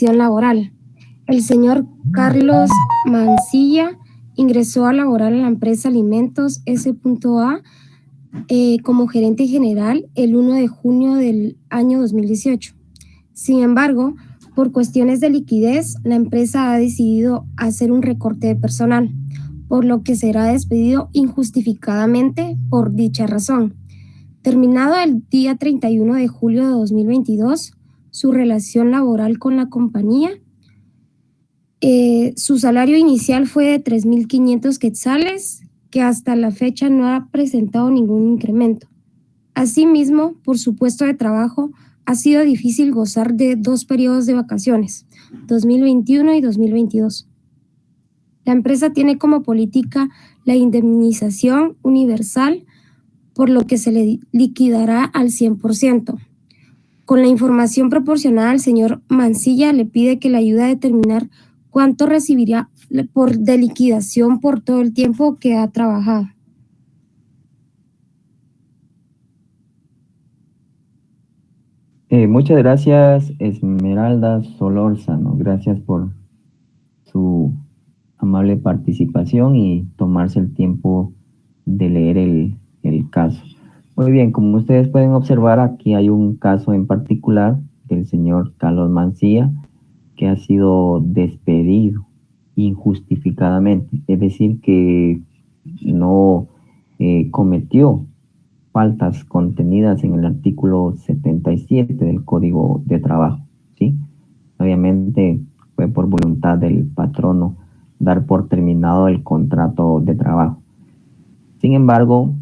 relación laboral. El señor Carlos Mancilla ingresó a laborar en la empresa Alimentos S.A. Como gerente general el 1 de junio del año 2018. Sin embargo, por cuestiones de liquidez, la empresa ha decidido hacer un recorte de personal, por lo que será despedido injustificadamente por dicha razón. Terminado el día 31 de julio de 2022, su relación laboral con la compañía, su salario inicial fue de 3.500 quetzales, que hasta la fecha no ha presentado ningún incremento. Asimismo, por su puesto de trabajo, ha sido difícil gozar de 2 periodos de vacaciones, 2021 y 2022. La empresa tiene como política la indemnización universal, por lo que se le liquidará al 100%. Con la información proporcionada, el señor Mancilla le pide que le ayude a determinar cuánto recibirá de liquidación por todo el tiempo que ha trabajado. Muchas gracias, Esmeralda Solórzano. Gracias por su amable participación y tomarse el tiempo de leer el caso. Muy bien, como ustedes pueden observar, aquí hay un caso en particular del señor Carlos Mancilla, que ha sido despedido injustificadamente, es decir, que no cometió faltas contenidas en el artículo 77 del Código de Trabajo, ¿sí? Obviamente fue por voluntad del patrono dar por terminado el contrato de trabajo. Sin embargo,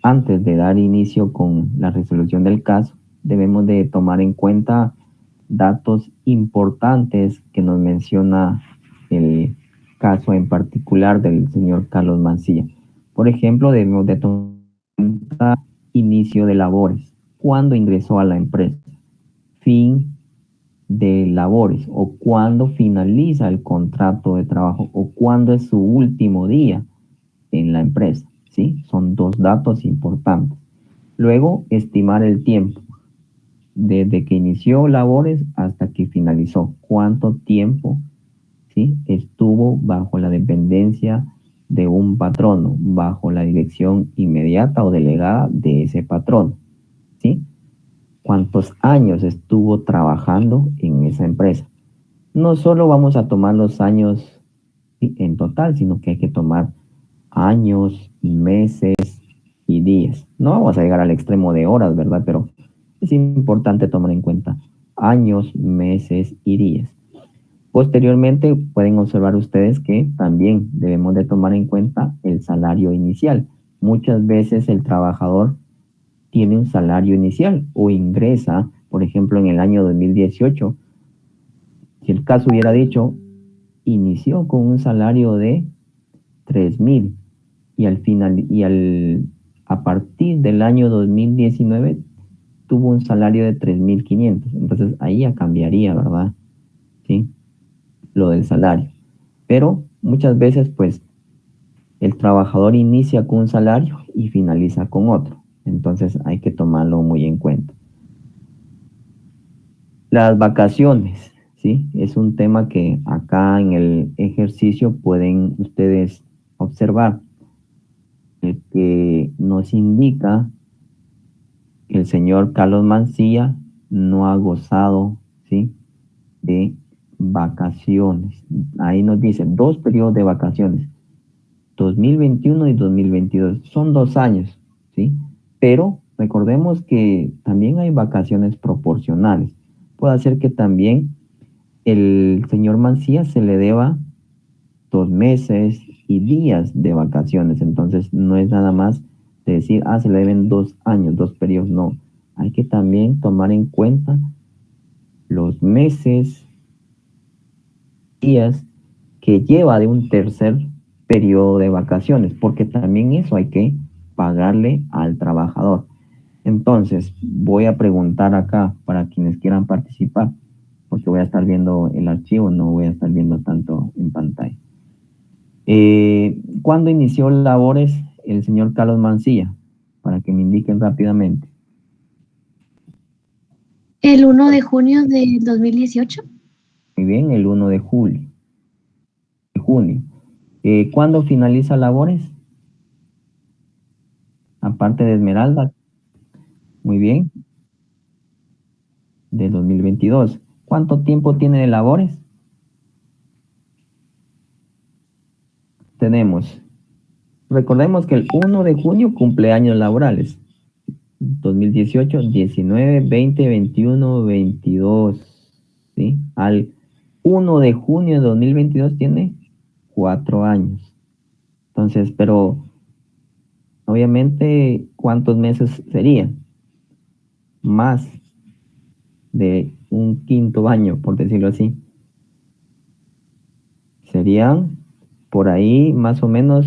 antes de dar inicio con la resolución del caso, debemos de tomar en cuenta datos importantes que nos menciona el caso en particular del señor Carlos Mancilla. Por ejemplo, debemos de tomar en cuenta inicio de labores, cuándo ingresó a la empresa, fin de labores o cuándo finaliza el contrato de trabajo o cuándo es su último día en la empresa, ¿sí? Son 2 datos importantes. Luego, estimar el tiempo, desde que inició labores hasta que finalizó, cuánto tiempo, ¿sí?, estuvo bajo la dependencia de un patrono, bajo la dirección inmediata o delegada de ese patrono, ¿sí? Cuántos años estuvo trabajando en esa empresa. No solo vamos a tomar los años, ¿sí?, en total, sino que hay que tomar años, meses y días. No vamos a llegar al extremo de horas, ¿verdad? Pero es importante tomar en cuenta años, meses y días. Posteriormente pueden observar ustedes que también debemos de tomar en cuenta el salario inicial. Muchas veces el trabajador tiene un salario inicial o ingresa, por ejemplo, en el año 2018, si el caso hubiera dicho, inició con un salario de 3.000 y al final a partir del año 2019 tuvo un salario de 3.500. Entonces ahí ya cambiaría, ¿verdad? ¿Sí? Lo del salario. Pero muchas veces, pues, el trabajador inicia con un salario y finaliza con otro. Entonces hay que tomarlo muy en cuenta. Las vacaciones, ¿sí? Es un tema que acá en el ejercicio pueden ustedes observar, el que nos indica que el señor Carlos Mancilla no ha gozado, ¿sí?, de vacaciones. Ahí nos dice 2 periodos de vacaciones, 2021 y 2022. Son 2 años, ¿sí? Pero recordemos que también hay vacaciones proporcionales. Puede ser que también el señor Mancilla se le deba 2 meses y días de vacaciones. Entonces no es nada más de decir, se le deben 2 años, 2 periodos. No, hay que también tomar en cuenta los meses, días que lleva de un tercer periodo de vacaciones, porque también eso hay que pagarle al trabajador. Entonces, voy a preguntar acá para quienes quieran participar, porque voy a estar viendo el archivo, no voy a estar viendo tanto en pantalla. ¿Cuándo inició labores el señor Carlos Mancilla? Para que me indiquen rápidamente. El 1 de junio del 2018. Muy bien, el 1 de julio. De junio. ¿Cuándo finaliza labores? Aparte de Esmeralda. Muy bien. De 2022. ¿Cuánto tiempo tiene de labores? Tenemos. Recordemos que el 1 de junio cumple años laborales. 2018, 19, 20, 21, 22. ¿Sí? Al 1 de junio de 2022 tiene 4 años. Entonces, pero obviamente, ¿cuántos meses serían? Más de un quinto año, por decirlo así. Serían por ahí más o menos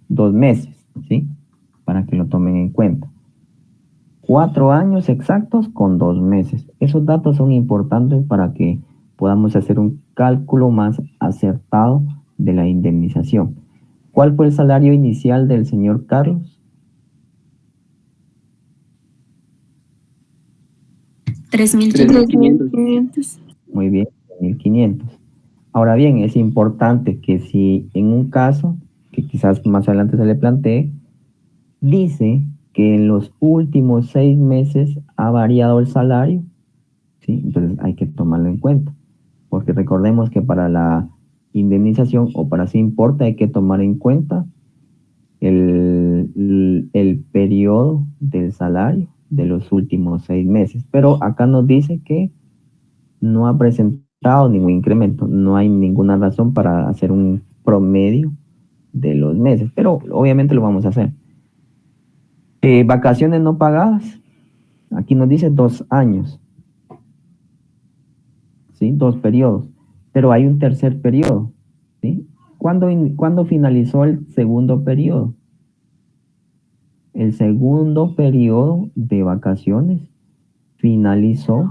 dos meses, ¿sí? Para que lo tomen en cuenta. 4 años exactos con 2 meses. Esos datos son importantes para que podamos hacer un cálculo más acertado de la indemnización. ¿Cuál fue el salario inicial del señor Carlos? 3.500. Muy bien, 1.500. Ahora bien, es importante que si en un caso, que quizás más adelante se le plantee, dice que en los últimos 6 meses ha variado el salario, ¿sí? Entonces hay que tomarlo en cuenta, porque recordemos que para la indemnización o para ese importe hay que tomar en cuenta el periodo del salario de los últimos 6 meses. Pero acá nos dice que no ha presentado ningún incremento, no hay ninguna razón para hacer un promedio de los meses, pero obviamente lo vamos a hacer. Vacaciones no pagadas, aquí nos dice 2 años, ¿sí? 2 periodos, pero hay un tercer periodo, ¿sí? ¿Cuándo finalizó el segundo periodo? El segundo periodo de vacaciones finalizó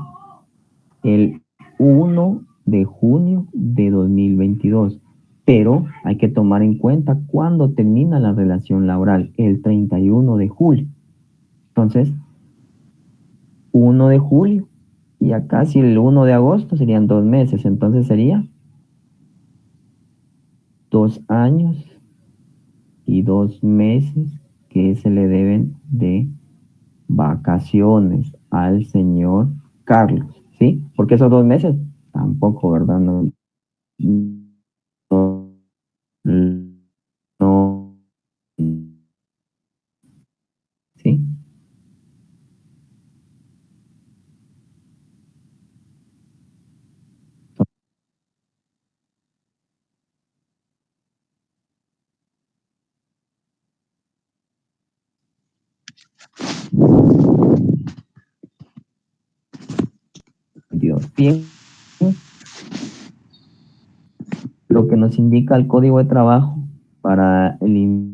el 1 de junio de 2022, pero hay que tomar en cuenta cuándo termina la relación laboral, el 31 de julio. Entonces, 1 de julio y acá si el 1 de agosto serían 2 meses, entonces sería 2 años y 2 meses que se le deben de vacaciones al señor Carlos, ¿sí? Porque esos 2 meses tampoco, ¿verdad? No, no, no, ¿sí? 22. Bien, lo que nos indica el código de trabajo para el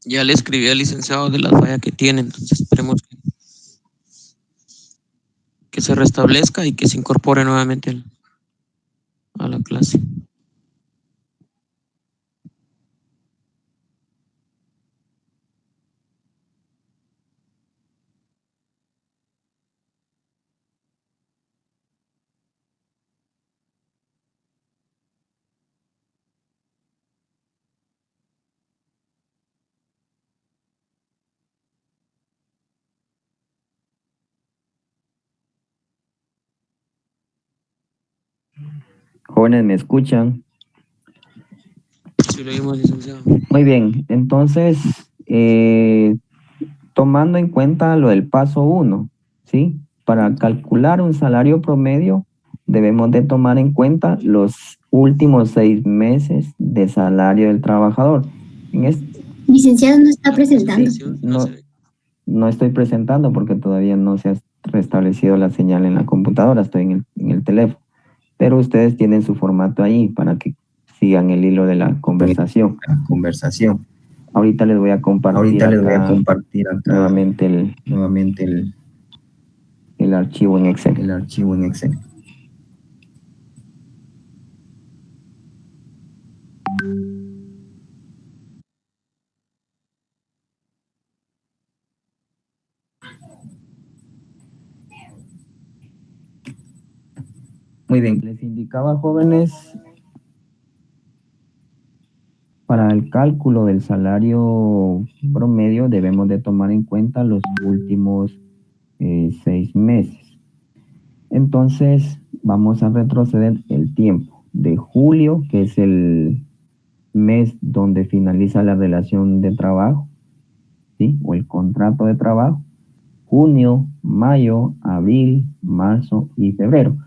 Ya le escribí al licenciado de la falla que tiene, entonces esperemos que se restablezca y que se incorpore nuevamente a la clase. Jóvenes, ¿me escuchan? Sí, lo oímos, licenciado. Muy bien, entonces, tomando en cuenta lo del paso 1, ¿sí? Para calcular un salario promedio, debemos de tomar en cuenta los últimos 6 meses de salario del trabajador. En este, Licenciado no está La presentando. presentación no no, se ve. no estoy presentando porque todavía no se ha restablecido la señal en la computadora, estoy en el teléfono. Pero ustedes tienen su formato ahí para que sigan el hilo de la conversación. Ahorita les voy a compartir nuevamente el archivo en Excel. Muy bien, les indicaba, jóvenes, para el cálculo del salario promedio debemos de tomar en cuenta los últimos 6 meses. Entonces, vamos a retroceder el tiempo de julio, que es el mes donde finaliza la relación de trabajo, ¿sí? O el contrato de trabajo. Junio, mayo, abril, marzo y febrero.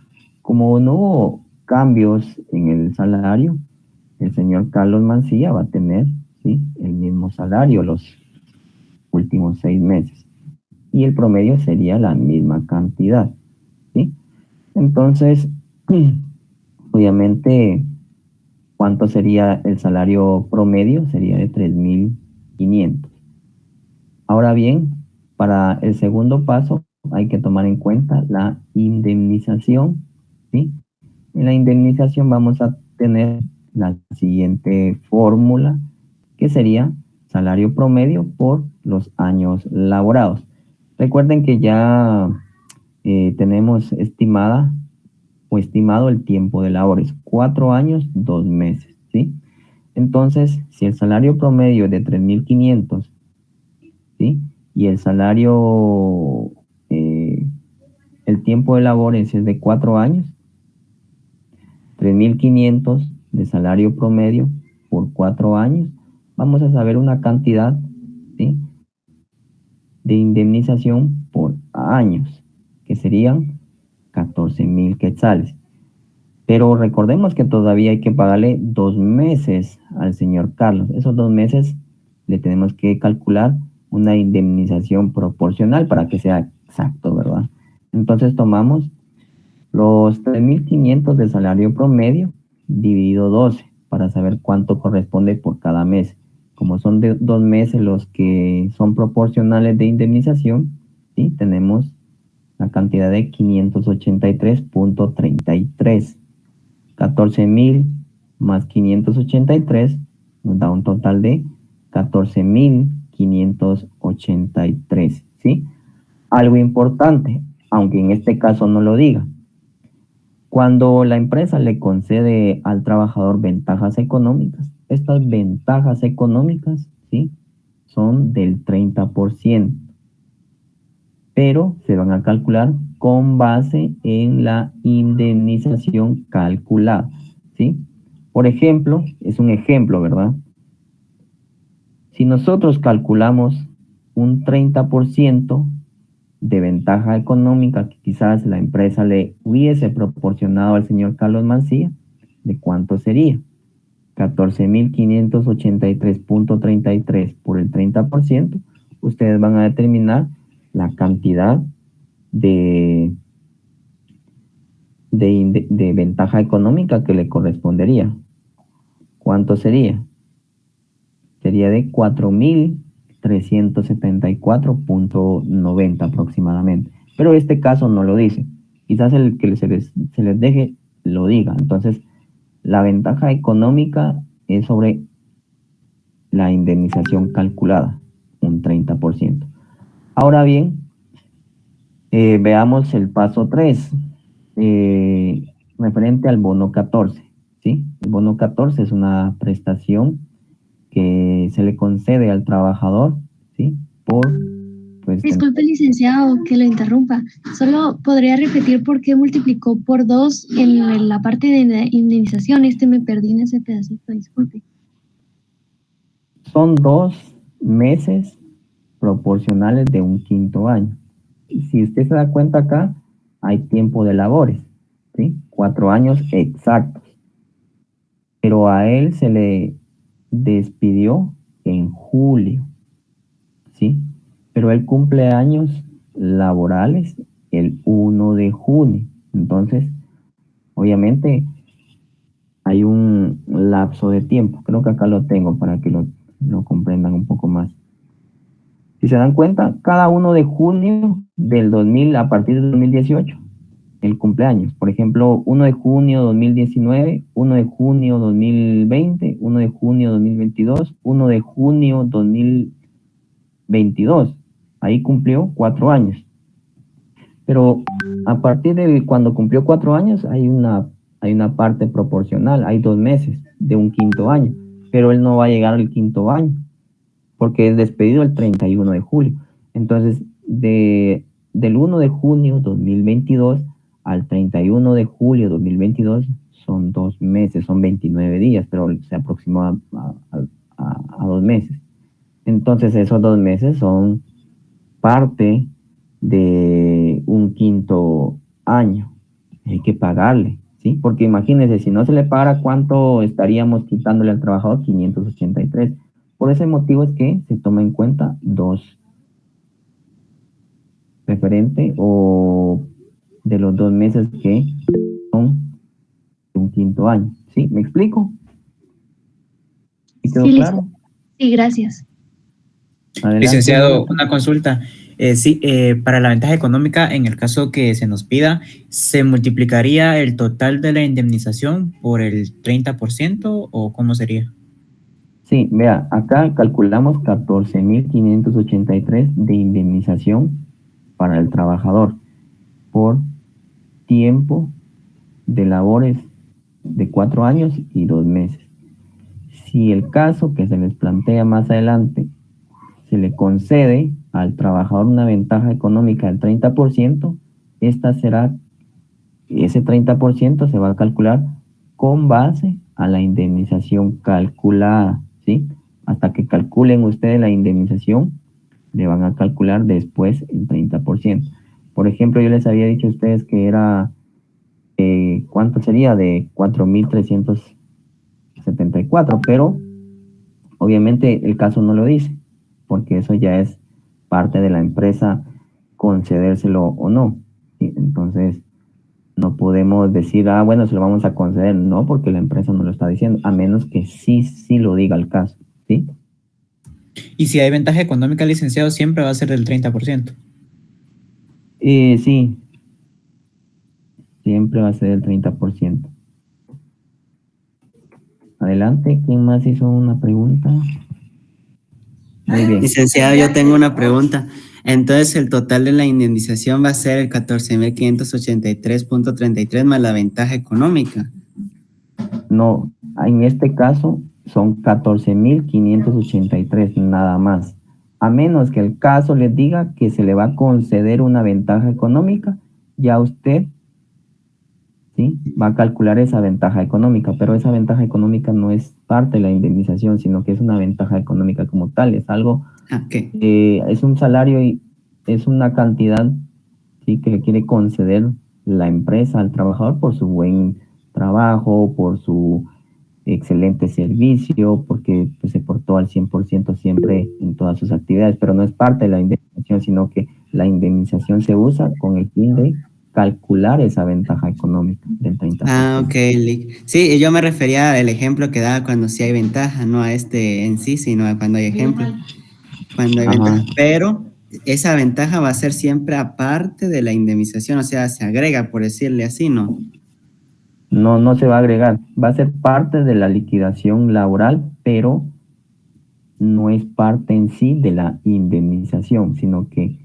Como no hubo cambios en el salario, el señor Carlos Mancilla va a tener, ¿sí?, el mismo salario los últimos 6 meses. Y el promedio sería la misma cantidad, ¿sí? Entonces, obviamente, ¿cuánto sería el salario promedio? Sería de 3.500. Ahora bien, para el segundo paso hay que tomar en cuenta la indemnización, ¿sí? En la indemnización vamos a tener la siguiente fórmula, que sería salario promedio por los años laborados. Recuerden que ya tenemos estimado el tiempo de labores, 4 años, 2 meses, ¿sí? Entonces, si el salario promedio es de 3.500, ¿sí? Y el salario, el tiempo de labores es de 4 años, 3.500 de salario promedio por 4 años, vamos a saber una cantidad, ¿sí?, de indemnización por años, que serían 14.000 quetzales. Pero recordemos que todavía hay que pagarle 2 meses al señor Carlos. Esos 2 meses le tenemos que calcular una indemnización proporcional para que sea exacto, ¿verdad? Entonces tomamos los 3.500 de salario promedio dividido 12 para saber cuánto corresponde por cada mes. Como son de 2 meses los que son proporcionales de indemnización, ¿sí?, tenemos la cantidad de 583.33. 14.000 más 583 nos da un total de 14.583, ¿sí? Algo importante, aunque en este caso no lo diga, cuando la empresa le concede al trabajador ventajas económicas, estas ventajas económicas, ¿sí?, son del 30%, pero se van a calcular con base en la indemnización calculada, ¿sí? Por ejemplo, es un ejemplo, ¿verdad? Si nosotros calculamos un 30% de ventaja económica que quizás la empresa le hubiese proporcionado al señor Carlos Mancilla, ¿de cuánto sería? 14.583.33 por el 30%, ustedes van a determinar la cantidad de ventaja económica que le correspondería. ¿Cuánto sería? Sería de 4.374.90 aproximadamente. Pero este caso no lo dice. Quizás el que se les deje lo diga. Entonces, la ventaja económica es sobre la indemnización calculada, un 30%. Ahora bien, veamos el paso 3, referente al bono 14, ¿sí? El bono 14 es una prestación que se le concede al trabajador, ¿sí?, por pues Disculpe, licenciado, que lo interrumpa. Solo podría repetir por qué multiplicó por 2 en la parte de la indemnización. Me perdí en ese pedacito, disculpe. son 2 meses proporcionales de un quinto año. Y si usted se da cuenta acá, hay tiempo de labores, ¿sí? 4 años exactos. Pero a él se le despidió en julio, ¿sí? Pero él cumple años laborales el 1 de junio. Entonces, obviamente, hay un lapso de tiempo. Creo que acá lo tengo para que lo comprendan un poco más. Si se dan cuenta, cada 1 de junio del 2000, a partir del 2018, el cumpleaños. Por ejemplo, 1 de junio 2019, 1 de junio 2020, 1 de junio 2022, 1 de junio 2022. Ahí cumplió 4 años. Pero a partir de cuando cumplió 4 años, hay una parte proporcional, hay 2 meses de un quinto año, pero él no va a llegar al quinto año, porque es despedido el 31 de julio. Entonces, del 1 de junio 2022 al 31 de julio 2022 son 2 meses, son 29 días, pero se aproximó a 2 meses. Entonces, esos 2 meses son parte de un quinto año. Hay que pagarle, ¿sí? Porque imagínense, si no se le paga, ¿cuánto estaríamos quitándole al trabajador? 583. Por ese motivo es que se toma en cuenta 2 referente o de los 2 meses que son un quinto año. ¿Sí? ¿Me explico? ¿Y quedó Sí, claro? sí, gracias. Adelante, Licenciado, Jonathan. una consulta. Para la ventaja económica, en el caso que se nos pida, ¿se multiplicaría el total de la indemnización por el 30% o cómo sería? Sí, vea, acá calculamos 14.583 de indemnización para el trabajador por tiempo de labores de 4 años y 2 meses. Si el caso que se les plantea más adelante se le concede al trabajador una ventaja económica del 30%, ese 30% se va a calcular con base a la indemnización calculada, ¿sí? Hasta que calculen ustedes la indemnización, le van a calcular después el 30%. Por ejemplo, yo les había dicho a ustedes que era, ¿cuánto sería? De 4.374, pero obviamente el caso no lo dice, porque eso ya es parte de la empresa concedérselo o no, ¿sí? Entonces, no podemos decir, bueno, se lo vamos a conceder. No, porque la empresa no lo está diciendo, a menos que sí lo diga el caso, ¿sí? Y si hay ventaja económica, licenciado, siempre va a ser del 30%. Sí, siempre va a ser el 30%. Adelante, ¿quién más hizo una pregunta? Muy bien. Licenciado, yo tengo una pregunta. Entonces, el total de la indemnización va a ser el 14.583.33 más la ventaja económica. No, en este caso son 14.583 nada más. A menos que el caso les diga que se le va a conceder una ventaja económica, ya usted, ¿sí?, va a calcular esa ventaja económica, pero esa ventaja económica no es parte de la indemnización, sino que es una ventaja económica como tal, es algo, es un salario y es una cantidad, ¿sí?, que le quiere conceder la empresa al trabajador por su buen trabajo, por su excelente servicio, porque pues, se portó al 100% siempre en todas sus actividades, pero no es parte de la indemnización, sino que la indemnización se usa con el fin de calcular esa ventaja económica del 30%. Ok. Sí, yo me refería al ejemplo que daba cuando sí hay ventaja, no a este en sí, sino a cuando hay ejemplo. Cuando hay ventaja, pero esa ventaja va a ser siempre aparte de la indemnización, o sea, se agrega, por decirle así, ¿no? No se va a agregar, va a ser parte de la liquidación laboral, pero no es parte en sí de la indemnización, sino que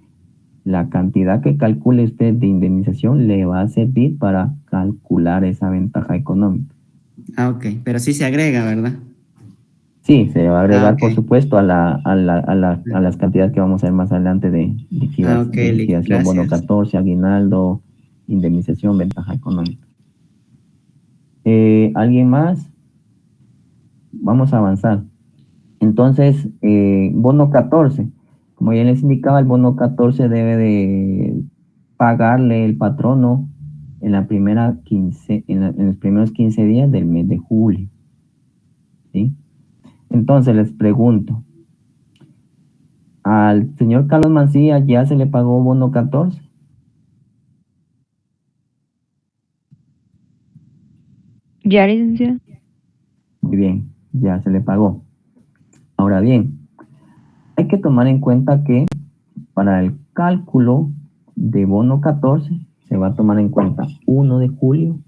la cantidad que calcule usted de indemnización le va a servir para calcular esa ventaja económica. Ok, pero sí se agrega, ¿verdad? Sí, se va a agregar, ok. por supuesto, a las cantidades que vamos a ver más adelante de Ok, de liquidación, bono gracias. 14, aguinaldo, indemnización, ventaja económica. ¿Alguien más? Vamos a avanzar. Entonces, bono 14. Como ya les indicaba, el bono 14 debe de pagarle el patrono en los primeros 15 días del mes de julio. ¿Sí? Entonces, les pregunto, ¿al señor Carlos Mancilla ya se le pagó bono 14? Ya, licenciado. Muy bien, ya se le pagó. Ahora bien, hay que tomar en cuenta que para el cálculo de bono 14 se va a tomar en cuenta 1 de julio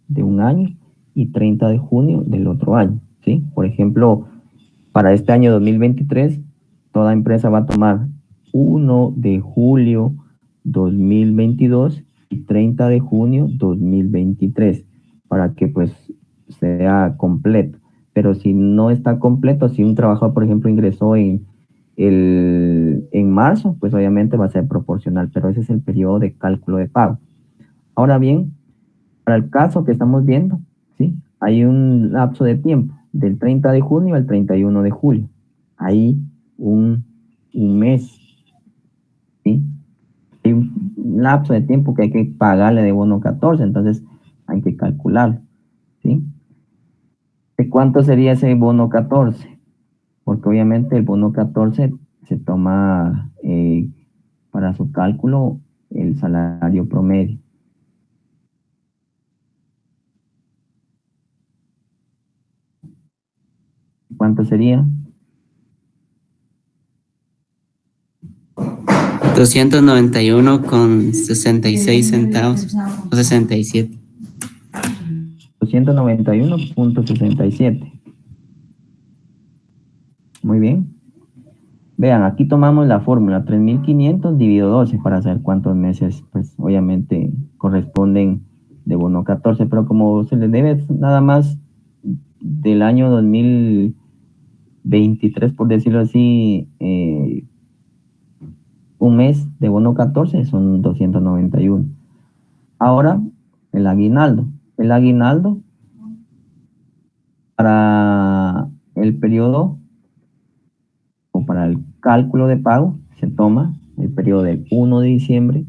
de un año y 30 de junio del otro año, ¿sí? Por ejemplo, para este año 2023, toda empresa va a tomar 1 de julio 2022 y 30 de junio 2023 para que pues sea completo. Pero si no está completo, si un trabajador, por ejemplo, ingresó en marzo, pues obviamente va a ser proporcional, pero ese es el periodo de cálculo de pago. Ahora bien, para el caso que estamos viendo, ¿sí? Hay un lapso de tiempo del 30 de junio al 31 de julio. Hay un mes, ¿sí? Hay un lapso de tiempo que hay que pagarle de bono 14, entonces hay que calcularlo, ¿sí? ¿De cuánto sería ese bono 14? Porque obviamente el bono 14 se toma para su cálculo el salario promedio. ¿Cuánto sería? 291,66 centavos o 67. 291.67. Muy bien. Vean, aquí tomamos la fórmula 3.500 dividido 12 para saber cuántos meses, pues obviamente corresponden de bono 14, pero como se le debe nada más del año 2023, por decirlo así, un mes de bono 14 son 291. Ahora, el aguinaldo. El aguinaldo para el periodo o para el cálculo de pago se toma el periodo del 1 de diciembre,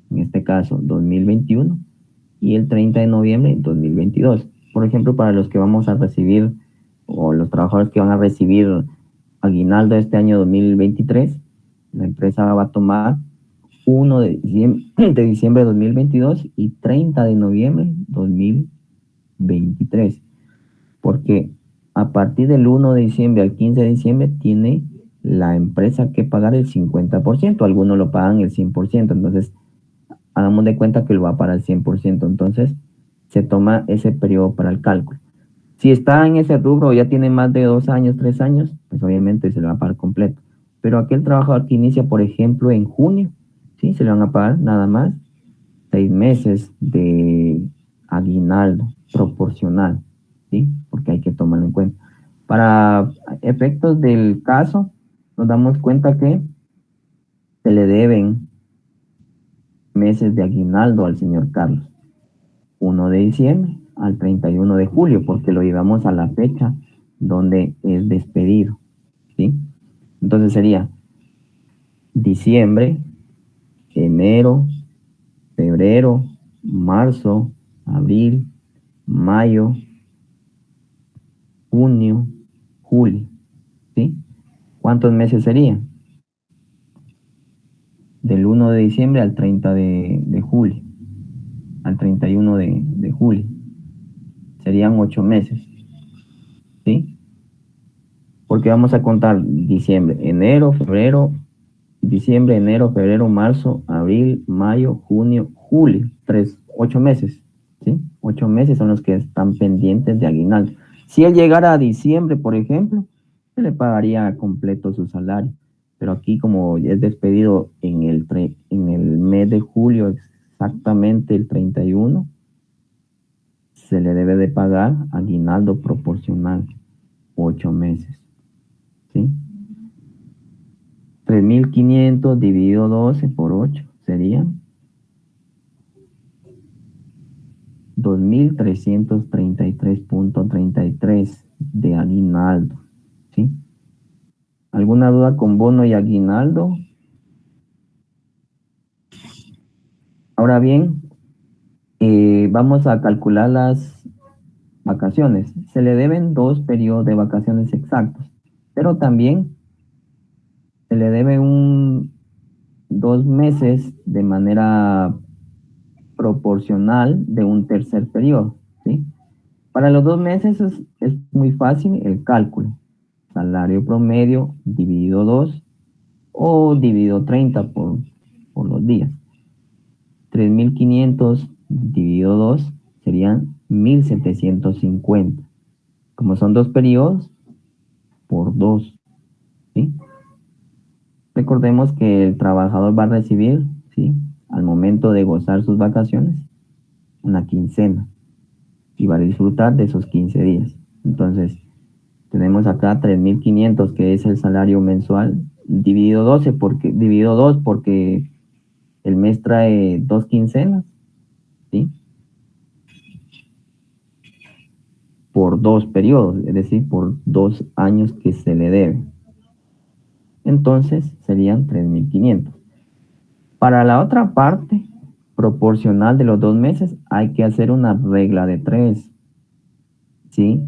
en este caso 2021, y el 30 de noviembre 2022. Por ejemplo, para los que vamos a recibir o los trabajadores que van a recibir aguinaldo este año 2023, la empresa va a tomar 1 de diciembre de 2022 y 30 de noviembre 2023, porque a partir del 1 de diciembre al 15 de diciembre tiene la empresa que pagar el 50%, algunos lo pagan el 100%, entonces hagamos de cuenta que lo va para el 100%, entonces se toma ese periodo para el cálculo. Si está en ese rubro ya tiene más de 2 años, 3 años, pues obviamente se le va a pagar completo. Pero aquel trabajador que inicia, por ejemplo, en junio, ¿sí? Se le van a pagar nada más 6 meses de aguinaldo proporcional, ¿sí? Porque hay que tomarlo en cuenta. Para efectos del caso, nos damos cuenta que se le deben meses de aguinaldo al señor Carlos. 1 de diciembre al 31 de julio, porque lo llevamos a la fecha donde es despedido, ¿sí? Entonces sería diciembre, enero, febrero, marzo, abril, mayo, junio, julio, ¿sí? ¿Cuántos meses serían? Del 1 de diciembre al 30 de julio, al 31 de julio. Serían 8 meses, ¿sí? Porque vamos a contar diciembre, enero, febrero, diciembre, enero, febrero, marzo, abril, mayo, junio, julio. 8 meses, ¿sí? 8 meses son los que están pendientes de aguinaldo. Si él llegara a diciembre, por ejemplo, se le pagaría completo su salario. Pero aquí, como es despedido en el mes de julio, exactamente el 31, se le debe de pagar aguinaldo proporcional 8 meses. ¿Sí? 3.500 dividido 12 por 8 sería 2.333.33 de aguinaldo. ¿Sí? ¿Alguna duda con bono y aguinaldo? Ahora bien, vamos a calcular las vacaciones. Se le deben 2 periodos de vacaciones exactos, pero también se le debe 2 meses de manera proporcional de un tercer periodo. ¿Sí? Para los 2 meses es muy fácil el cálculo. Salario promedio dividido 2 o dividido 30 por los días. 3.500 dividido 2 serían 1.750. Como son 2 periodos, por 2. ¿Sí? Recordemos que el trabajador va a recibir, ¿sí?, al momento de gozar sus vacaciones, una quincena. Y va a disfrutar de esos 15 días. Entonces, tenemos acá 3.500, que es el salario mensual, dividido 2 porque el mes trae 2 quincenas, ¿sí?, por 2 periodos, es decir, por 2 años que se le debe. Entonces, serían 3.500. Para la otra parte, proporcional de los 2 meses, hay que hacer una regla de 3, ¿sí?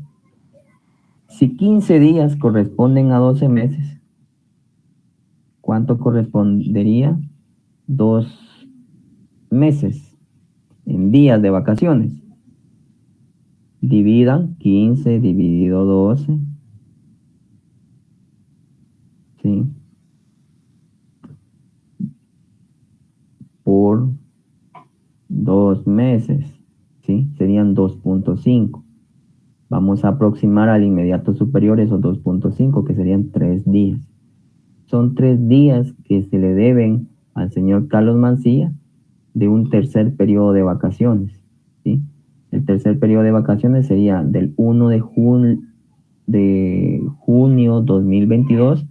Si 15 días corresponden a 12 meses, ¿cuánto correspondería? 2 meses en días de vacaciones. Dividan 15 dividido 12. ¿Sí? Por 2 meses. ¿Sí? Serían 2.5. Vamos a aproximar al inmediato superior esos 2.5, que serían 3 días. Son 3 días que se le deben al señor Carlos Mancilla de un tercer periodo de vacaciones. ¿Sí? El tercer periodo de vacaciones sería del 1 de junio 2022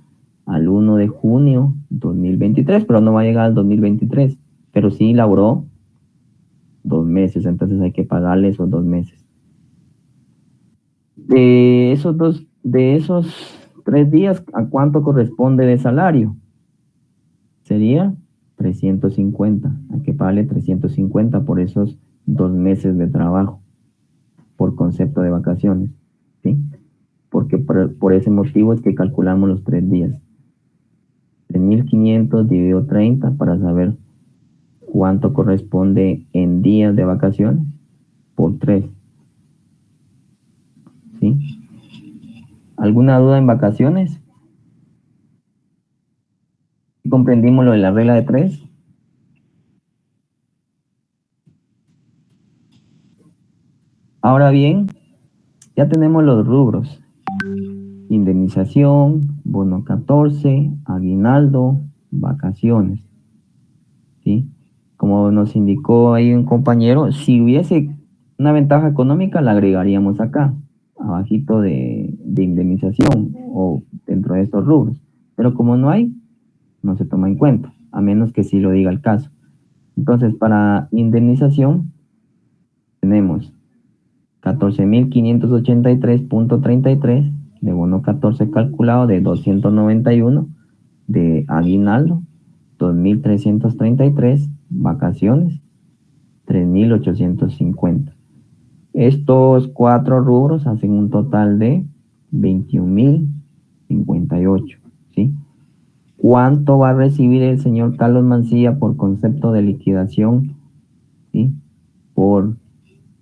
al 1 de junio 2023, pero no va a llegar al 2023, pero sí laboró 2 meses, entonces hay que pagarle esos 2 meses. De esos 3 días, ¿a cuánto corresponde de salario? Sería 350. Hay que pagarle 350 por esos 2 meses de trabajo, por concepto de vacaciones, ¿sí? Porque por ese motivo es que calculamos los 3 días. 3.500 dividido 30 para saber cuánto corresponde en días de vacaciones por 3. ¿Sí? ¿Alguna duda en vacaciones? ¿Comprendimos lo de la regla de 3? Ahora bien, ya tenemos los rubros: indemnización, bono 14, aguinaldo, vacaciones. ¿Sí? Como nos indicó ahí un compañero, si hubiese una ventaja económica, la agregaríamos acá, abajito de indemnización o dentro de estos rubros. Pero como no hay, no se toma en cuenta, a menos que sí lo diga el caso. Entonces, para indemnización, tenemos 14.583.33 de bono 14 calculado, de 291 de aguinaldo, 2.333 vacaciones, 3.850. Estos 4 rubros hacen un total de 21.058, ¿sí? ¿Cuánto va a recibir el señor Carlos Mancilla por concepto de liquidación, ¿sí?, por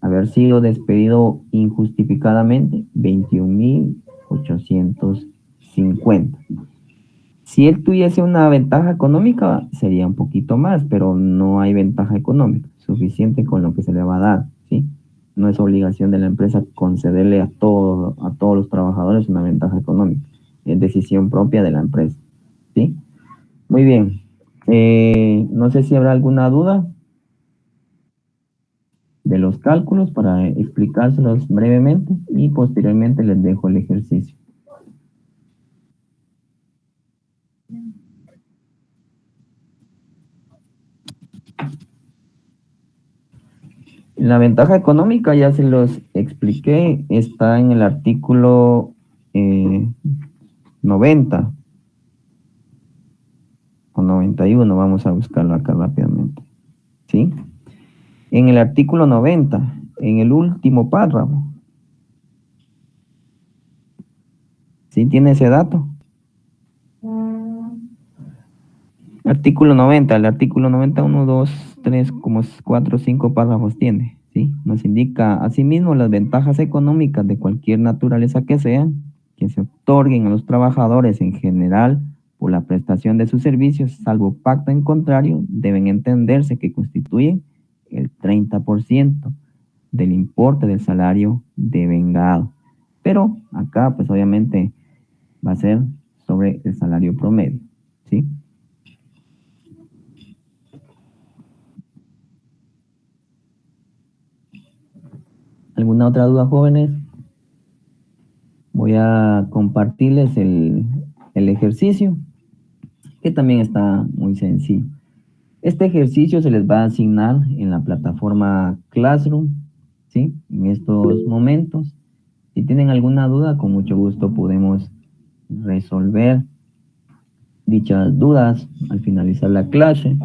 haber sido despedido injustificadamente? 21.850. Si él tuviese una ventaja económica, sería un poquito más, pero no hay ventaja económica suficiente con lo que se le va a dar, ¿sí? No es obligación de la empresa concederle a todos los trabajadores una ventaja económica. Es decisión propia de la empresa, ¿sí? Muy bien. No sé si habrá alguna duda de los cálculos para explicárselos brevemente y posteriormente les dejo el ejercicio. La ventaja económica ya se los expliqué, está en el artículo 90 o 91, vamos a buscarlo acá rápidamente, ¿sí? En el artículo 90, en el último párrafo, ¿sí tiene ese dato? Artículo 90, el artículo 90, 1, 2, 3, como 4, 5 párrafos tiene, ¿sí? Nos indica asimismo las ventajas económicas de cualquier naturaleza que sean, que se otorguen a los trabajadores en general por la prestación de sus servicios, salvo pacto en contrario, deben entenderse que constituyen el 30% del importe del salario devengado. Pero acá, pues obviamente, va a ser sobre el salario promedio, ¿sí? ¿Alguna otra duda, jóvenes? Voy a compartirles el ejercicio, que también está muy sencillo. Este ejercicio se les va a asignar en la plataforma Classroom, ¿sí? En estos momentos. Si tienen alguna duda, con mucho gusto podemos resolver dichas dudas al finalizar la clase.